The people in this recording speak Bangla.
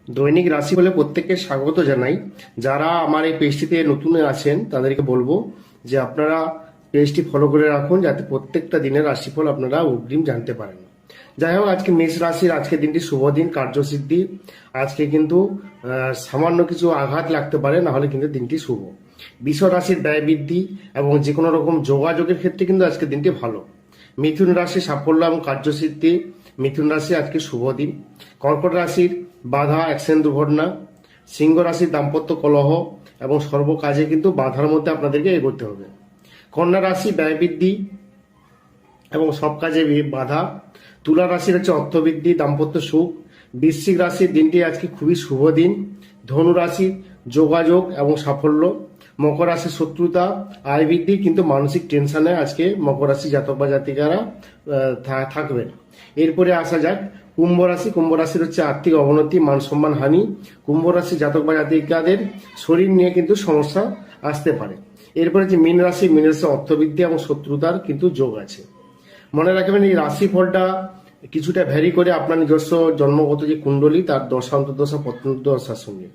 দৈনিক রাশি বলে প্রত্যেককে স্বাগত জানাই। যারা আমার এই পেজটিতে নতুন আছেন তাদেরকে বলবো যে আপনারা পেজটি ফলো করে রাখুন, যাতে প্রত্যেকটা দিনের রাশিফল আপনারা অগ্রিম জানতে পারেন। যাই হোক, আজকে মেষ রাশির আজকের দিনটি শুভ দিন, কার্যসিদ্ধি। আজকে কিন্তু সামান্য কিছু আঘাত লাগতে পারে, না হলে কিন্তু দিনটি শুভ। বৃষ রাশির ব্যয় বৃদ্ধি এবং যে কোনো রকম যোগাযোগের ক্ষেত্রে কিন্তু আজকের দিনটি ভালো। মিথুন রাশি সাফল্য এবং কার্যসিদ্ধি। মিথুন রাশি আজকে শুভ দিন। কর্কট রাশির বাধা, অ্যাক্সিডেন্ট, দুর্ঘটনা। সিংহ রাশির দাম্পত্য কলহ এবং সর্বকাজে কিন্তু বাধার মধ্যে আপনাদেরকে এগোতে হবে। কন্যা রাশি ব্যয় বৃদ্ধি এবং সব কাজে বাধা। তুলা রাশির হচ্ছে অর্থবৃদ্ধি, দাম্পত্য সুখ। বৃশ্চিক রাশির দিনটি আজকে খুবই শুভ দিন। ধনু রাশির যোগাযোগ এবং সাফল্য। মকর রাশির শত্রুতা, আয় বৃদ্ধি, কিন্তু মানসিক টেনশনে আজকে মকর রাশি জাতক বা জাতিকারা থাকবেন। এরপরে আসা যাক কুম্ভ রাশি। কুম্ভ রাশির হচ্ছে আর্থিক অবনতি, মান সম্মান হানি। কুম্ভ রাশি জাতক বা জাতিকাদের শরীর নিয়ে কিন্তু সমস্যা আসতে পারে। এরপরে যে মীন রাশি, মীন রাশি অর্থবৃদ্ধি এবং শত্রুতার কিন্তু যোগ আছে। মনে রাখবেন এই রাশিফলটা কিছুটা ভ্যারি করে আপনার নিজস্ব জন্মগত যে কুণ্ডলী তার দশা অন্তর্দশা পত্নদশার সঙ্গে।